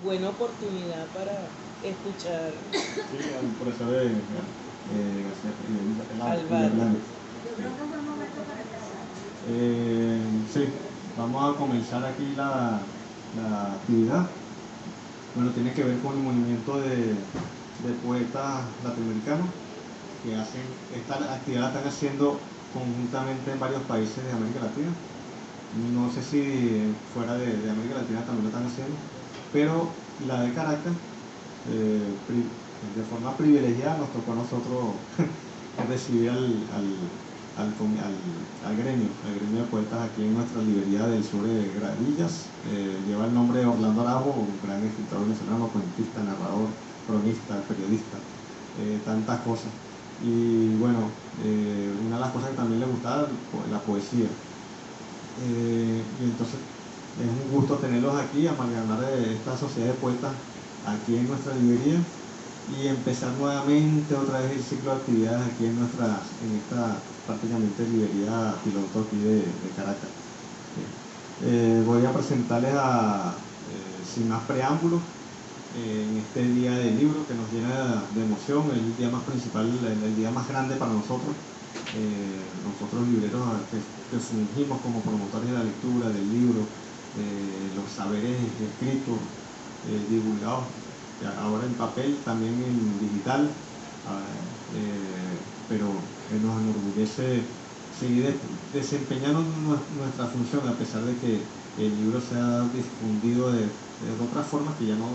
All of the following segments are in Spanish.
buena oportunidad para escuchar. Sí, al profesor García Alvarado. Yo creo que es un buen momento para empezar. Sí, vamos a comenzar aquí la actividad. Bueno, tiene que ver con el movimiento de poetas latinoamericanos que hacen esta actividad, la están haciendo conjuntamente en varios países de América Latina. No sé si fuera de América Latina también lo están haciendo, pero la de Caracas, de forma privilegiada, nos tocó a nosotros recibir al gremio de poetas aquí en nuestra librería del sur de Gradillas. Lleva el nombre de Orlando Araujo, un gran escritor venezolano, cuentista, narrador, cronista, periodista, tantas cosas. Y bueno, una de las cosas que también le gustaba, la poesía. Y entonces es un gusto tenerlos aquí, amalgamar esta sociedad de poetas aquí en nuestra librería y empezar nuevamente otra vez el ciclo de actividades aquí en esta prácticamente librería piloto aquí de Caracas. Voy a presentarles sin más preámbulos, en este día del libro que nos llena de emoción, el día más principal, el día más grande para nosotros. Nosotros libreros que fungimos como promotores de la lectura, del libro, los saberes escritos, divulgados, ahora en papel, también en digital, pero nos enorgullece seguir desempeñando nuestra función, a pesar de que el libro se ha difundido de otras formas que ya no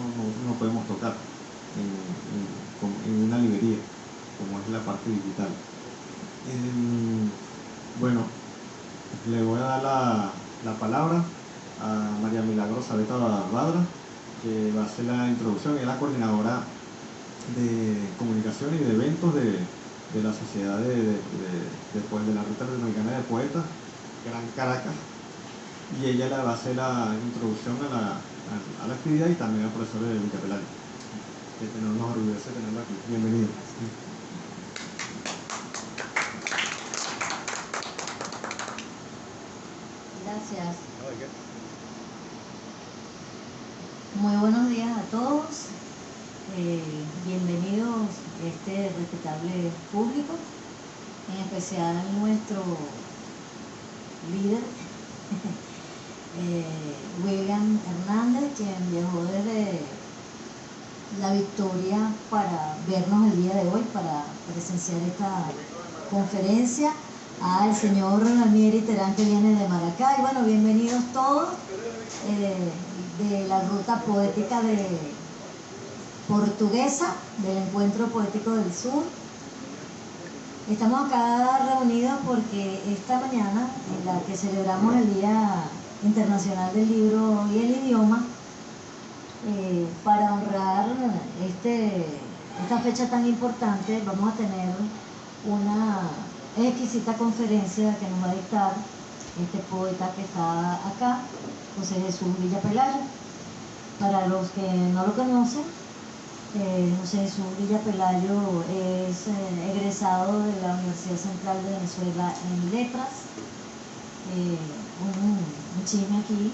podemos tocar en una librería, como es la parte digital. Bueno, le voy a dar la palabra a María Milagros Sabeta Badra, que va a hacer la introducción. Ella es la coordinadora de comunicación y de eventos de la Sociedad de la Ruta Latinoamericana de Poetas, Gran Caracas, y ella le va a hacer la introducción a la actividad, y también al profesor de Villapelayo, que nos orgullece tenerlo aquí. Bienvenido. Gracias. Muy buenos días a todos. Bienvenidos a este respetable público, en especial nuestro líder, William Hernández, quien viajó desde La Victoria para vernos el día de hoy, para presenciar esta conferencia. Al señor Mieri Terán, que viene de Maracay. Bueno, bienvenidos todos de la ruta poética portuguesa, del Encuentro Poético del Sur. Estamos acá reunidos porque esta mañana, en la que celebramos el Día Internacional del Libro y el Idioma, para honrar esta fecha tan importante, vamos a tener una exquisita conferencia que nos va a dictar este poeta que está acá, José Jesús Villapelayo. Para los que no lo conocen, José Jesús Villapelayo es egresado de la Universidad Central de Venezuela en Letras. Un chisme aquí.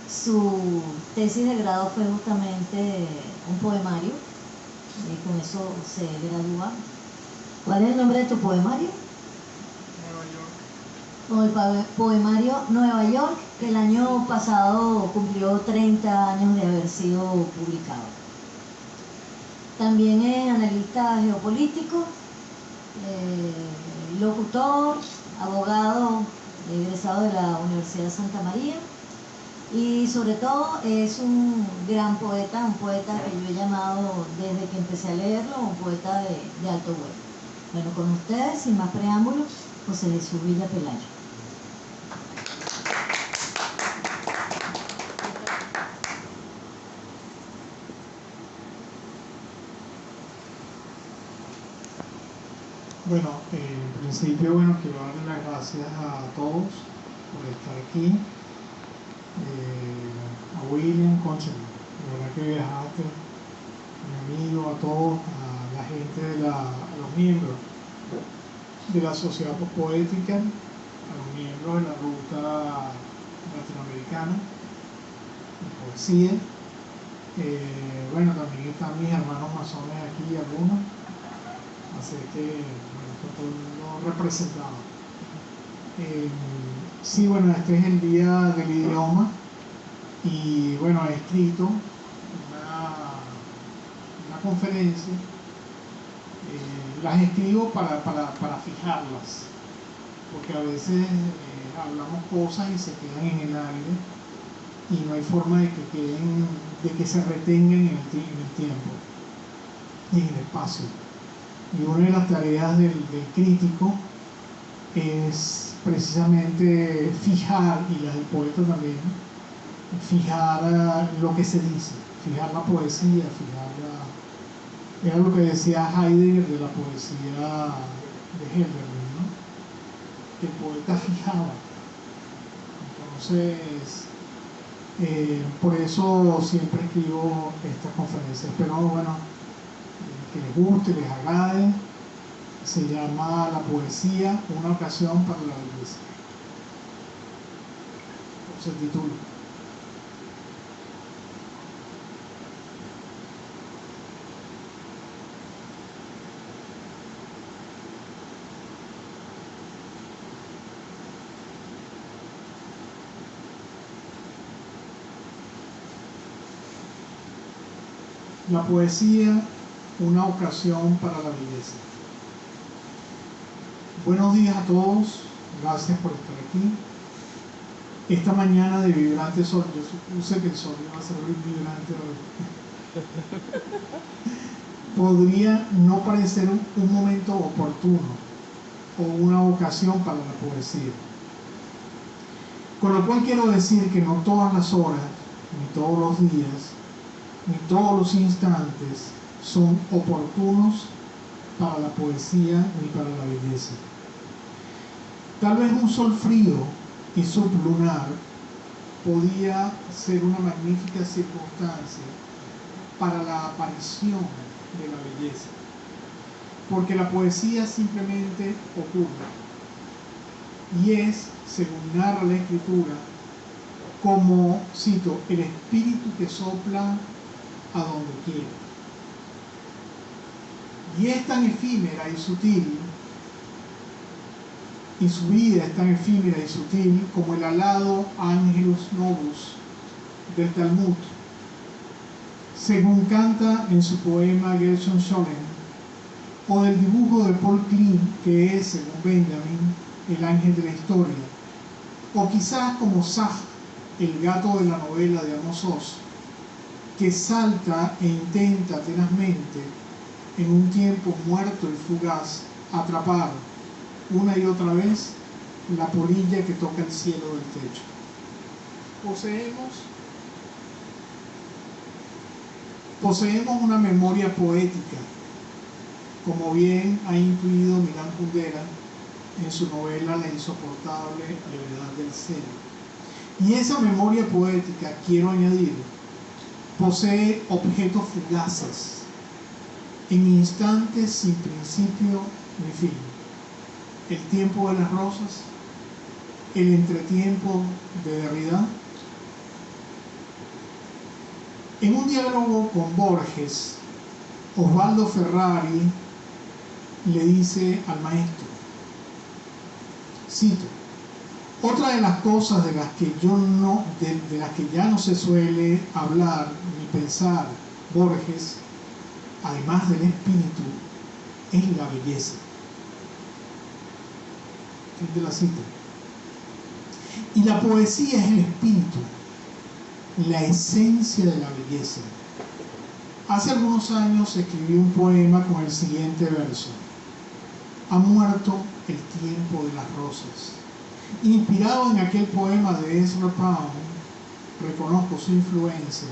Su tesis de grado fue justamente un poemario, y con eso se gradúa. ¿Cuál es el nombre de tu poemario? Nueva York. El poemario Nueva York, que el año pasado cumplió 30 años de haber sido publicado. También es analista geopolítico, locutor, abogado, egresado de la Universidad de Santa María, y sobre todo es un gran poeta, un poeta que yo he llamado desde que empecé a leerlo, un poeta de alto vuelo. Bueno, con ustedes, sin más preámbulos, José Jesús Villapelayo. Bueno, en principio, quiero darle las gracias a todos por estar aquí. A William, concha, la verdad que viajaste, mi amigo, a todos, a la gente, a los miembros de la Sociedad Poética, a los miembros de la Ruta Latinoamericana de Poesía, Bueno, también están mis hermanos masones aquí, algunos, así que bueno, está todo lo representado. Sí, bueno, este es el día del idioma y bueno, he escrito una conferencia. Las escribo para fijarlas, porque a veces hablamos cosas y se quedan en el aire y no hay forma de que se retengan en el tiempo y en el espacio. Y una de las tareas del crítico es precisamente fijar, y las del poeta también, fijar lo que se dice, fijar la poesía, era lo que decía Heidegger de la poesía de Hölderlin, ¿no? Que el poeta fijaba. Entonces, por eso siempre escribo estas conferencias. Pero bueno, que les guste, les agrade. Se llama La poesía, una ocasión para la belleza. Se titula. La poesía, una ocasión para la belleza. Buenos días a todos, gracias por estar aquí. Esta mañana de vibrante sol, yo supuse que el sol iba a ser vibrante hoy. Podría no parecer un momento oportuno o una ocasión para la poesía. Con lo cual quiero decir que no todas las horas, ni todos los días, ni todos los instantes son oportunos para la poesía ni para la belleza. Tal vez un sol frío y sublunar podía ser una magnífica circunstancia para la aparición de la belleza, porque la poesía simplemente ocurre y es, según narra la escritura, como, cito, el espíritu que sopla a donde quiera. Y es tan efímera y sutil, y su vida es tan efímera y sutil como el alado Angelus Novus del Talmud, según canta en su poema Gershon Scholem, o del dibujo de Paul Klee, que es, según Benjamin, el ángel de la historia, o quizás como Zach, el gato de la novela de Amos Oz, que salta e intenta tenazmente, en un tiempo muerto y fugaz, atrapar una y otra vez la polilla que toca el cielo del techo. Poseemos una memoria poética, como bien ha incluido Milán Kundera en su novela La insoportable levedad del ser. Y esa memoria poética, quiero añadir, posee objetos fugaces, en instantes sin principio ni fin. El tiempo de las rosas, el entretiempo de Derrida. En un diálogo con Borges, Osvaldo Ferrari le dice al maestro, cito, otra de las cosas de las que ya no se suele hablar ni pensar Borges, además del espíritu, es la belleza. Fin de la cita. Y la poesía es el espíritu, la esencia de la belleza. Hace algunos años escribí un poema con el siguiente verso: ha muerto el tiempo de las rosas. Inspirado en aquel poema de Ezra Pound, reconozco su influencia,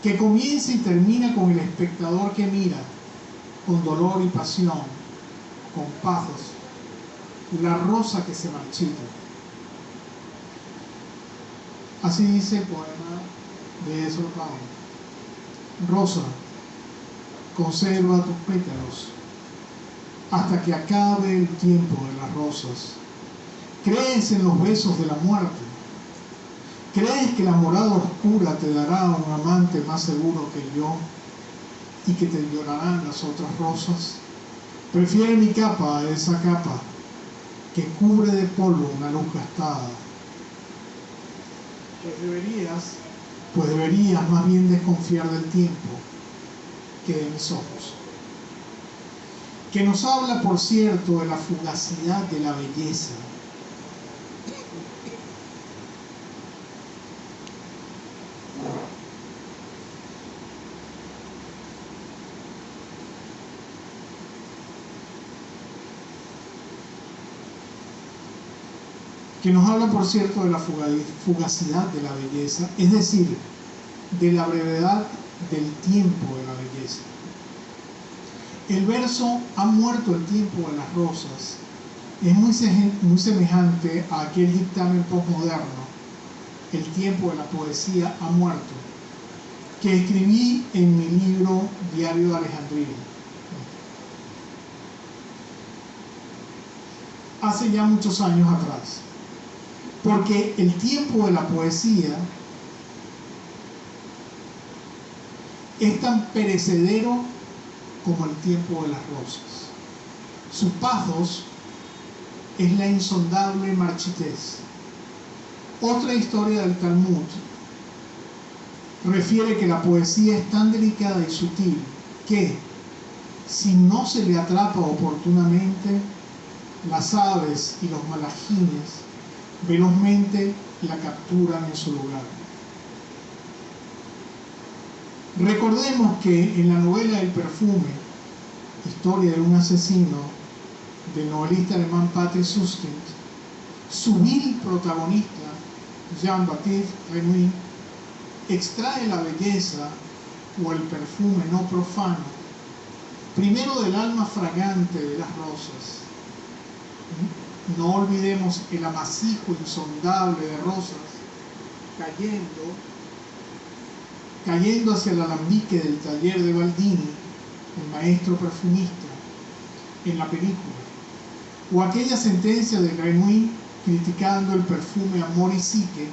que comienza y termina con el espectador que mira, con dolor y pasión, con pathos, la rosa que se marchita. Así dice el poema de Ezra Pound. Rosa, conserva tus pétalos hasta que acabe el tiempo de las rosas. Crees en los besos de la muerte, ¿Crees que la morada oscura te dará un amante más seguro que yo y que te llorarán las otras rosas? Prefiere mi capa a esa capa que cubre de polvo una luz gastada. Pues deberías más bien desconfiar del tiempo que de mis ojos. Que nos habla, por cierto, de la fugacidad de la belleza. Que nos habla, por cierto, de la fugacidad de la belleza, es decir, de la brevedad del tiempo de la belleza. El verso "ha muerto el tiempo de las rosas" es muy semejante a aquel dictamen postmoderno, "el tiempo de la poesía ha muerto", que escribí en mi libro Diario de Alejandría. Hace ya muchos años atrás. Porque el tiempo de la poesía es tan perecedero como el tiempo de las rosas. Su pathos es la insondable marchitez. Otra historia del Talmud refiere que la poesía es tan delicada y sutil que, si no se le atrapa oportunamente, las aves y los malajines velozmente la capturan en su lugar. Recordemos que en la novela El perfume, historia de un asesino del novelista alemán Patrick Suskind, su vil protagonista, Jean-Baptiste Renouin, extrae la belleza o el perfume no profano, primero del alma fragante de las rosas. No olvidemos el amasijo insondable de rosas cayendo hacia el alambique del taller de Baldini, el maestro perfumista, en la película, o aquella sentencia de Renouin criticando el perfume Amor y Psique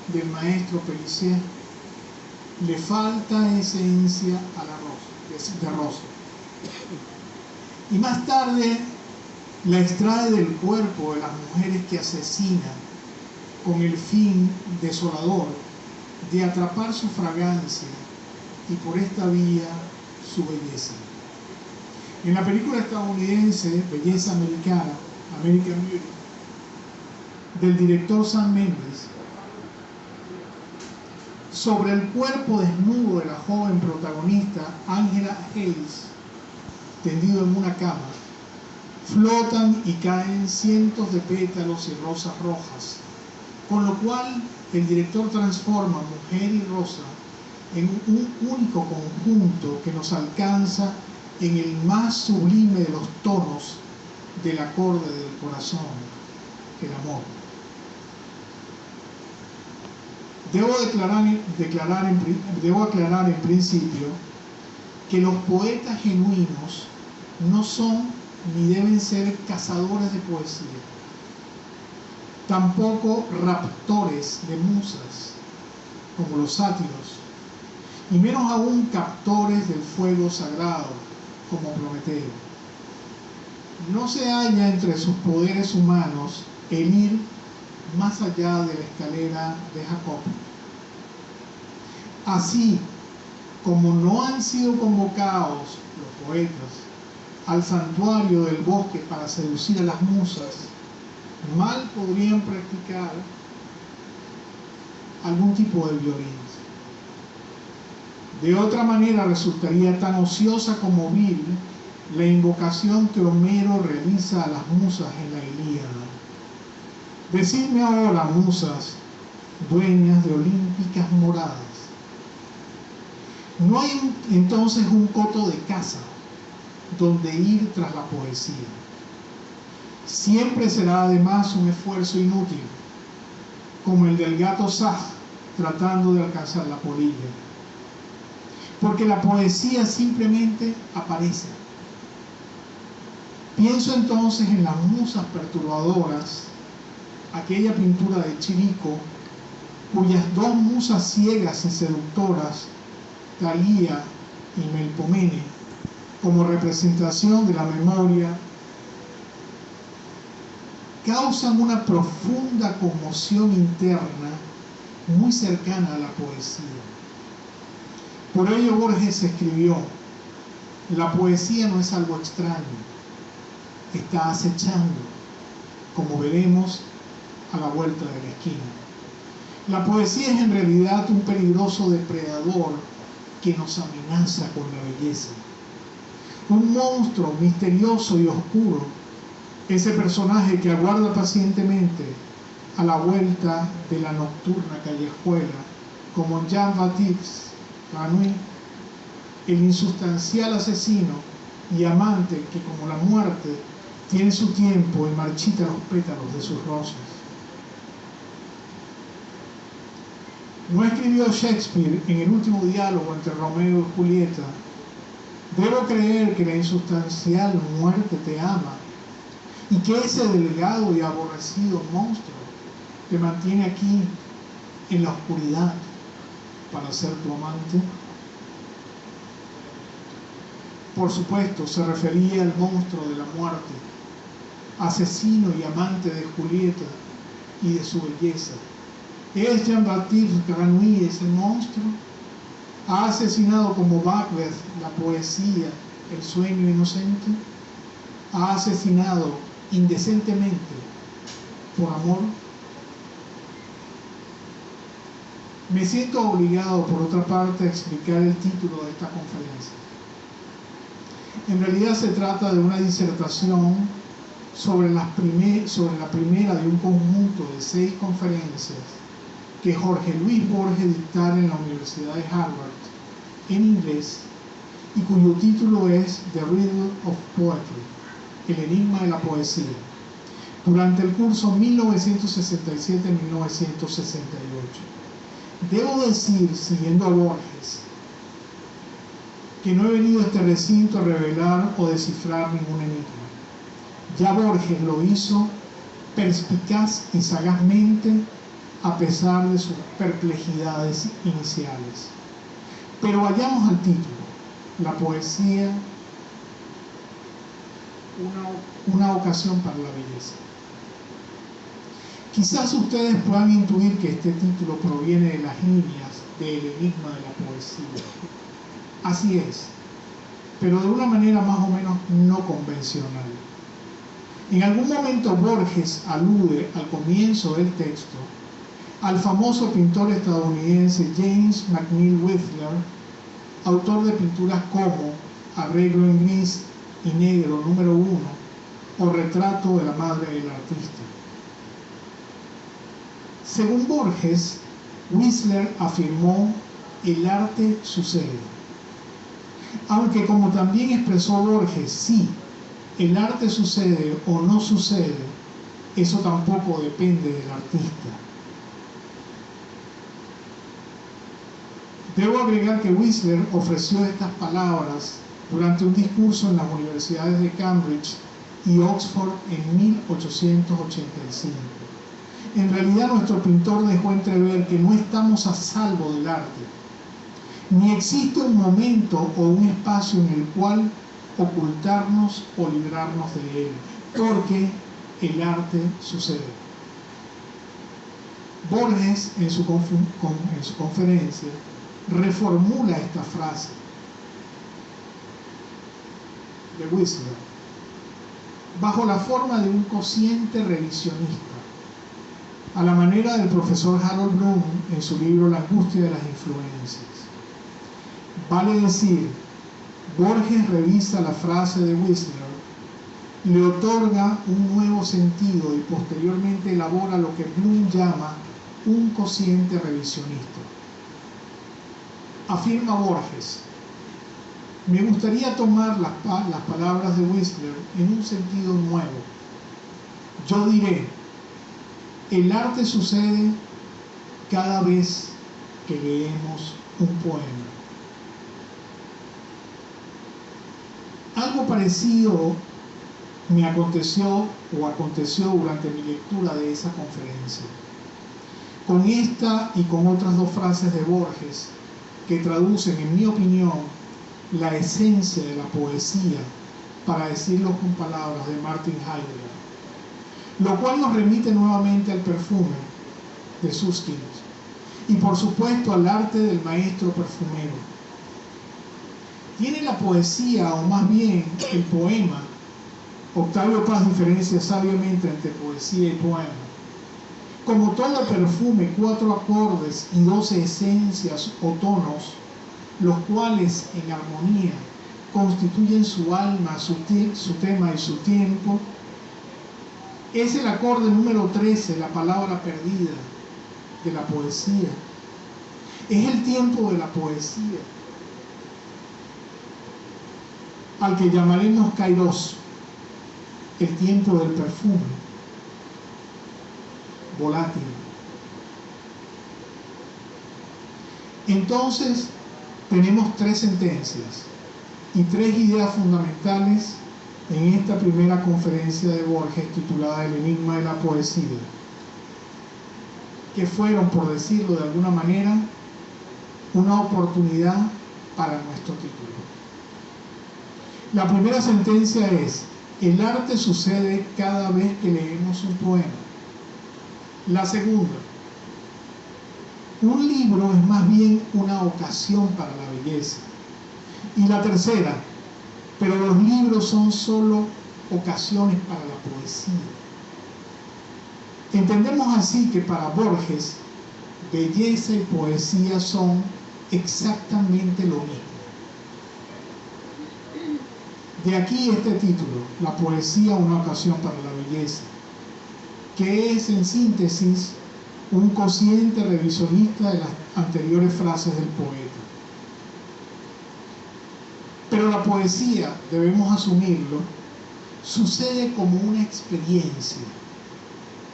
del maestro Pellicer. Le falta esencia a la rosa, de rosa. Y más tarde la extrae del cuerpo de las mujeres que asesinan con el fin desolador de atrapar su fragancia y por esta vía su belleza. En la película estadounidense Belleza Americana, American Beauty, del director Sam Mendes, sobre el cuerpo desnudo de la joven protagonista Angela Hayes, tendido en una cama, flotan y caen cientos de pétalos y rosas rojas, con lo cual el director transforma mujer y rosa en un único conjunto que nos alcanza en el más sublime de los tonos del acorde del corazón, el amor. Debo aclarar en principio que los poetas genuinos no son ni deben ser cazadores de poesía, tampoco raptores de musas, como los sátiros, y menos aún captores del fuego sagrado, como Prometeo. No se halla entre sus poderes humanos el ir más allá de la escalera de Jacob. Así como no han sido convocados los poetas al santuario del bosque para seducir a las musas, mal podrían practicar algún tipo de violencia. De otra manera resultaría tan ociosa como vil la invocación que Homero realiza a las musas en la Ilíada. Decidme ahora, musas, dueñas de olímpicas moradas. No hay entonces un coto de caza donde ir tras la poesía. Siempre será además un esfuerzo inútil, como el del gato Zag tratando de alcanzar la polilla, porque la poesía simplemente aparece. Pienso entonces en las musas perturbadoras, aquella pintura de Chirico cuyas dos musas ciegas y seductoras, Thalía y Melpomene, como representación de la memoria, causan una profunda conmoción interna muy cercana a la poesía. Por ello Borges escribió: la poesía no es algo extraño, está acechando, como veremos a la vuelta de la esquina. La poesía es en realidad un peligroso depredador que nos amenaza con la belleza. Un monstruo misterioso y oscuro, ese personaje que aguarda pacientemente a la vuelta de la nocturna callejuela, como Jean-Baptiste Grenouille, el insustancial asesino y amante que, como la muerte, tiene su tiempo y marchita los pétalos de sus rosas. ¿No escribió Shakespeare en el último diálogo entre Romeo y Julieta: debo creer que la insustancial muerte te ama y que ese delgado y aborrecido monstruo te mantiene aquí en la oscuridad para ser tu amante? Por supuesto, se refería al monstruo de la muerte, asesino y amante de Julieta y de su belleza. ¿Es Jean-Baptiste Grenouille ese monstruo? ¿Ha asesinado como Macbeth la poesía, el sueño inocente? ¿Ha asesinado indecentemente por amor? Me siento obligado, por otra parte, a explicar el título de esta conferencia. En realidad se trata de una disertación sobre la primera de un conjunto de 6 conferencias que Jorge Luis Borges dictara en la Universidad de Harvard en inglés y cuyo título es The Riddle of Poetry, el enigma de la poesía, durante el curso 1967-1968. Debo decir, siguiendo a Borges, que no he venido a este recinto a revelar o descifrar ningún enigma. Ya Borges lo hizo perspicaz y sagazmente, a pesar de sus perplejidades iniciales. Pero vayamos al título: la poesía, una ocasión para la belleza. Quizás ustedes puedan intuir que este título proviene de las líneas del enigma de la poesía. Así es, pero de una manera más o menos no convencional. En algún momento Borges alude al comienzo del texto al famoso pintor estadounidense James McNeill Whistler, autor de pinturas como Arreglo en gris y negro número 1 o Retrato de la madre del artista. Según Borges, Whistler afirmó: el arte sucede. Aunque, como también expresó Borges, sí, el arte sucede o no sucede, eso tampoco depende del artista. Debo agregar que Whistler ofreció estas palabras durante un discurso en las universidades de Cambridge y Oxford en 1885. En realidad, nuestro pintor dejó entrever que no estamos a salvo del arte, ni existe un momento o un espacio en el cual ocultarnos o librarnos de él, porque el arte sucede. Borges, en su conferencia, reformula esta frase de Whistler bajo la forma de un cociente revisionista, a la manera del profesor Harold Bloom en su libro La angustia de las influencias. Vale decir, Borges revisa la frase de Whistler, le otorga un nuevo sentido y posteriormente elabora lo que Bloom llama un cociente revisionista. Afirma Borges: me gustaría tomar las palabras de Whistler en un sentido nuevo. Yo diré: el arte sucede cada vez que leemos un poema. Algo parecido me aconteció durante mi lectura de esa conferencia. con esta y con otras dos frases de Borges que traducen, en mi opinión, la esencia de la poesía, para decirlo con palabras de Martin Heidegger, lo cual nos remite nuevamente al perfume de Susskind y por supuesto al arte del maestro perfumero. Tiene la poesía, o más bien el poema, Octavio Paz diferencia sabiamente entre poesía y poema, como todo perfume, 4 acordes y 12 esencias o tonos, los cuales en armonía constituyen su alma, su tema y su tiempo. Es el acorde número 13, la palabra perdida de la poesía. Es el tiempo de la poesía, al que llamaremos Kairos, el tiempo del perfume, volátil. Entonces, tenemos 3 sentencias y 3 ideas fundamentales en esta primera conferencia de Borges titulada El enigma de la poesía, que fueron, por decirlo de alguna manera, una oportunidad para nuestro título. La primera sentencia es: el arte sucede cada vez que leemos un poema. La segunda: un libro es más bien una ocasión para la belleza. Y la tercera: pero los libros son solo ocasiones para la poesía. Entendemos así que para Borges, belleza y poesía son exactamente lo mismo. De aquí este título, La poesía, una ocasión para la belleza, que es en síntesis un consciente revisionista de las anteriores frases del poeta. Pero la poesía, debemos asumirlo, sucede como una experiencia,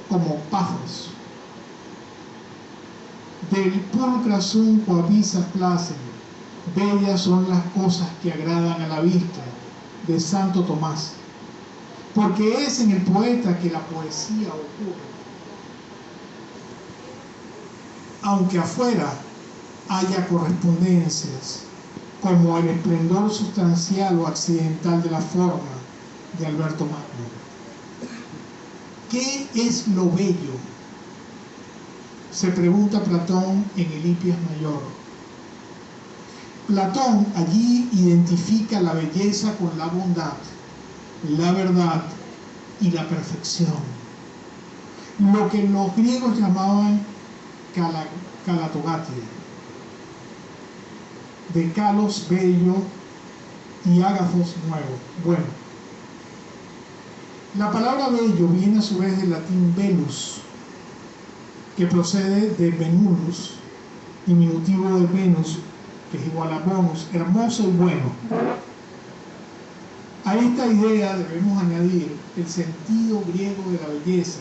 como pathos. Del pulcra sum quavisas placem, bellas son las cosas que agradan a la vista, de Santo Tomás. Porque es en el poeta que la poesía ocurre. Aunque afuera haya correspondencias, como el esplendor sustancial o accidental de la forma de Alberto Magno. ¿Qué es lo bello?, se pregunta Platón en el Hipias Mayor. Platón allí identifica la belleza con la bondad, la verdad y la perfección, lo que los griegos llamaban kalatogatia, de kalos, bello, y ágathos, nuevo. Bueno, la palabra bello viene a su vez del latín belus, que procede de Venulus, diminutivo de Venus, que es igual a bonus, hermoso y bueno. A esta idea debemos añadir el sentido griego de la belleza,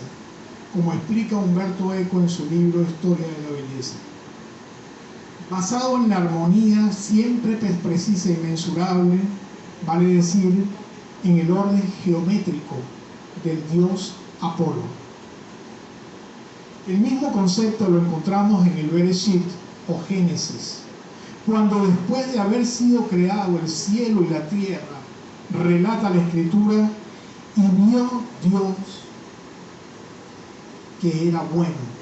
como explica Humberto Eco en su libro Historia de la Belleza. Basado en la armonía siempre precisa y mensurable, vale decir, en el orden geométrico del dios Apolo. El mismo concepto lo encontramos en el Bereshit o Génesis, cuando después de haber sido creado el cielo y la tierra, relata la Escritura, y vio Dios que era bueno.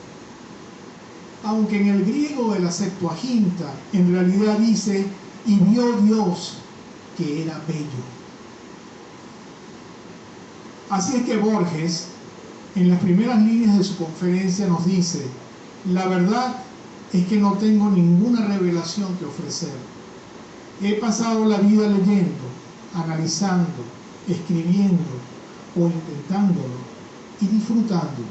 Aunque en el griego de la Septuaginta en realidad dice, y vio Dios que era bello. Así es que Borges, en las primeras líneas de su conferencia, nos dice: la verdad es que no tengo ninguna revelación que ofrecer. He pasado la vida leyendo, analizando, escribiendo o intentándolo y disfrutando.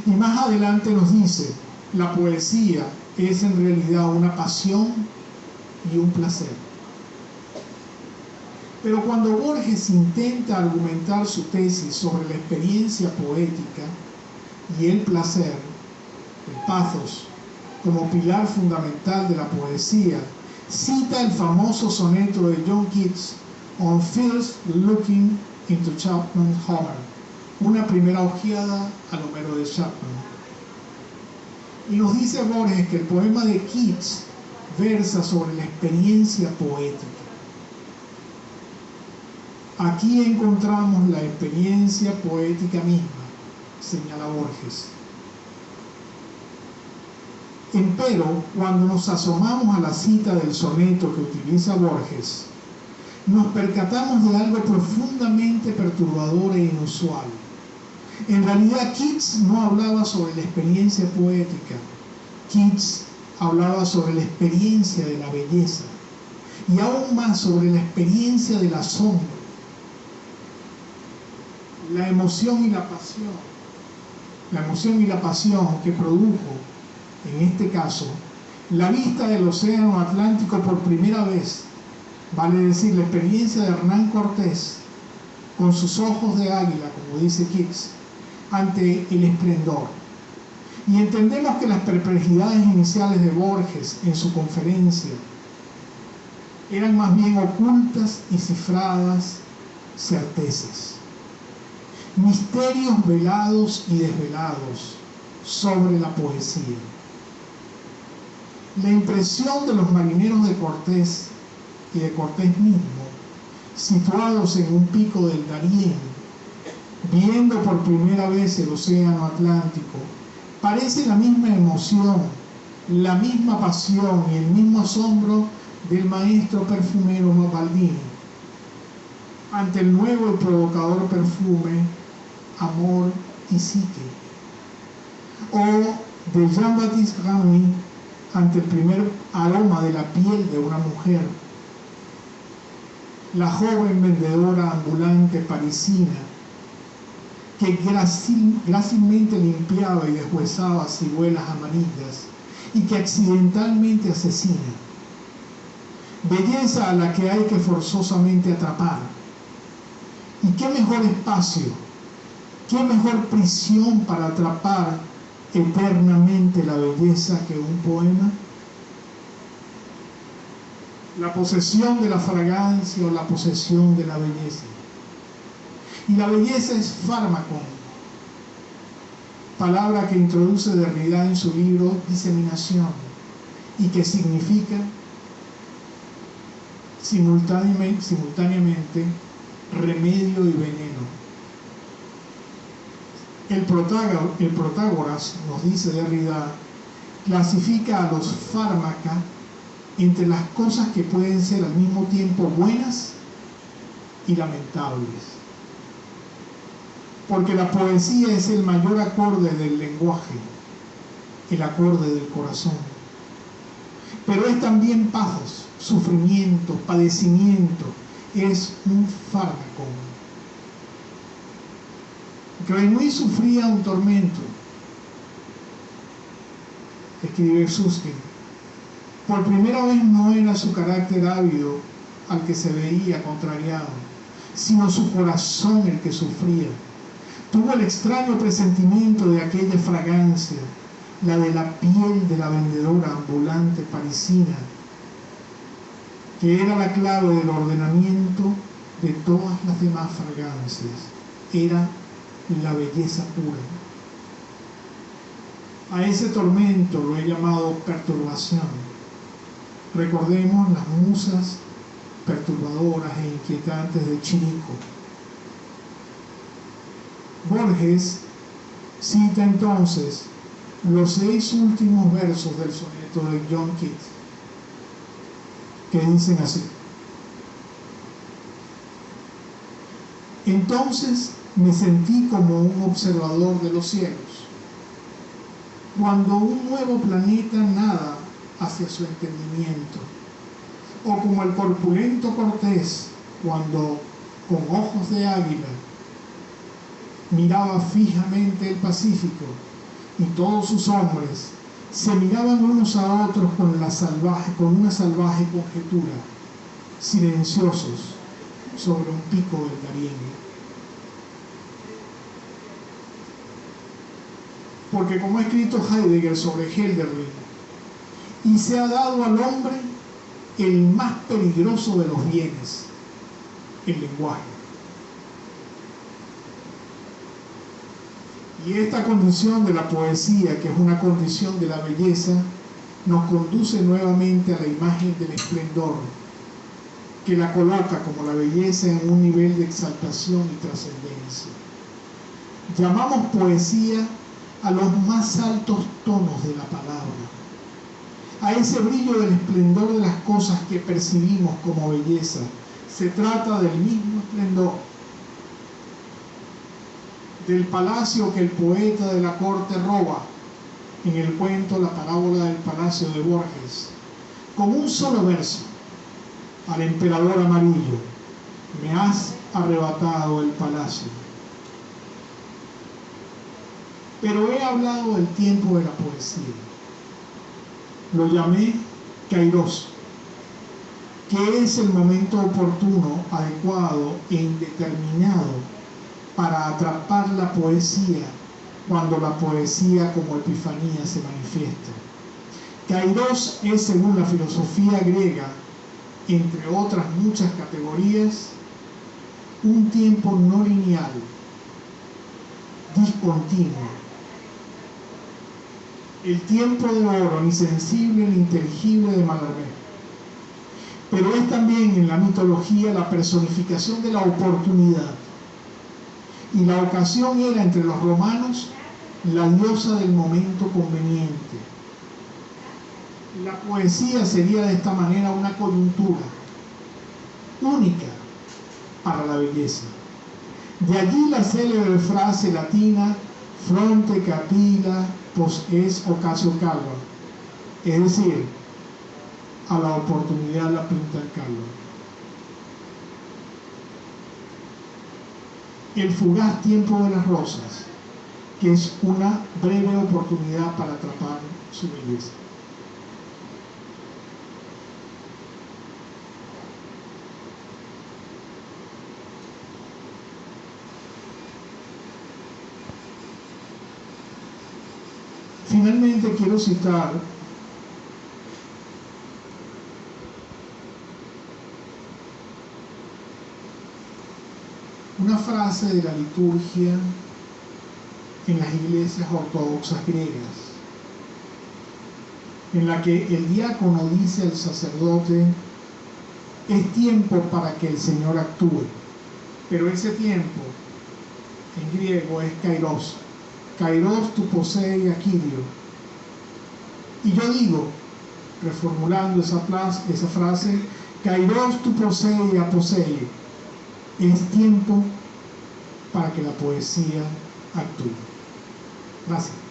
Y más adelante nos dice: la poesía es en realidad una pasión y un placer. Pero cuando Borges intenta argumentar su tesis sobre la experiencia poética y el placer, el pathos, como pilar fundamental de la poesía, cita el famoso soneto de John Keats, On First Looking into Chapman's Homer, una primera ojeada al Homero de Chapman. Y nos dice Borges que el poema de Keats versa sobre la experiencia poética. Aquí encontramos la experiencia poética misma, señala Borges. Empero, cuando nos asomamos a la cita del soneto que utiliza Borges, nos percatamos de algo profundamente perturbador e inusual. En realidad, Keats no hablaba sobre la experiencia poética. Keats hablaba sobre la experiencia de la belleza y aún más sobre la experiencia del asombro, la emoción y la pasión que produjo, en este caso, la vista del océano Atlántico por primera vez, vale decir, la experiencia de Hernán Cortés con sus ojos de águila, como dice Keats, ante el esplendor. Y entendemos que las perplejidades iniciales de Borges en su conferencia eran más bien ocultas y cifradas certezas, misterios velados y desvelados sobre la poesía. La impresión de los marineros de Cortés y de Cortés mismo, situados en un pico del Darién, viendo por primera vez el océano Atlántico, parece la misma emoción, la misma pasión y el mismo asombro del maestro perfumero Baldini ante el nuevo y provocador perfume Amor y Psique, o de Jean-Baptiste Remy ante el primer aroma de la piel de una mujer. La joven vendedora ambulante parisina que grácilmente limpiaba y deshuesaba ciruelas amarillas y que accidentalmente asesina. Belleza a la que hay que forzosamente atrapar. ¿Y qué mejor espacio, qué mejor prisión para atrapar eternamente la belleza que un poema? La posesión de la fragancia o la posesión de la belleza. Y la belleza es fármaco, palabra que introduce Derrida en su libro Diseminación y que significa simultáneamente remedio y veneno. El Protágoras, nos dice Derrida, clasifica a los fármaca entre las cosas que pueden ser al mismo tiempo buenas y lamentables. Porque la poesía es el mayor acorde del lenguaje, el acorde del corazón. Pero es también pathos, sufrimiento, padecimiento, es un fármaco. Grenouille sufría un tormento, escribe Susskind. Por primera vez no era su carácter ávido al que se veía contrariado, sino su corazón el que sufría. Tuvo el extraño presentimiento de aquella fragancia, la de la piel de la vendedora ambulante parisina, que era la clave del ordenamiento de todas las demás fragancias. Era la belleza pura. A ese tormento lo he llamado perturbación. Recordemos las musas perturbadoras e inquietantes de Chirico. Borges cita entonces los 6 últimos versos del soneto de John Keats, que dicen así: entonces me sentí como un observador de los cielos, cuando un nuevo planeta nada hacia su entendimiento, o como el corpulento Cortés, cuando con ojos de águila miraba fijamente el Pacífico y todos sus hombres se miraban unos a otros con una salvaje conjetura, silenciosos sobre un pico del Darién. Porque como ha escrito Heidegger sobre Hölderlin, y se ha dado al hombre el más peligroso de los bienes, el lenguaje. Y esta condición de la poesía, que es una condición de la belleza, nos conduce nuevamente a la imagen del esplendor, que la coloca como la belleza en un nivel de exaltación y trascendencia. Llamamos poesía a los más altos tonos de la palabra, a ese brillo del esplendor de las cosas que percibimos como belleza. Se trata del mismo esplendor del palacio que el poeta de la corte roba en el cuento La parábola del palacio de Borges, con un solo verso: al emperador amarillo, me has arrebatado el palacio. Pero he hablado del tiempo de la poesía. Lo llamé Kairos, que es el momento oportuno, adecuado e indeterminado para atrapar la poesía cuando la poesía como epifanía se manifiesta. Kairos es, según la filosofía griega, entre otras muchas categorías, un tiempo no lineal, discontinuo. El tiempo de oro, ni sensible ni inteligible de Mallarmé. Pero es también en la mitología la personificación de la oportunidad. Y la ocasión era entre los romanos la diosa del momento conveniente. La poesía sería de esta manera una coyuntura única para la belleza. De allí la célebre frase latina fronte capilla post es ocasio calva, es decir, a la oportunidad la pinta el calvo. El fugaz tiempo de las rosas, que es una breve oportunidad para atrapar su belleza. Finalmente quiero citar una frase de la liturgia en las iglesias ortodoxas griegas, en la que el diácono dice al sacerdote: es tiempo para que el Señor actúe. Pero ese tiempo en griego es kairos. Kairos tu posei akirio. Y yo digo, reformulando esa frase, kairos tu posei aposei. Es tiempo para que la poesía actúe. Gracias.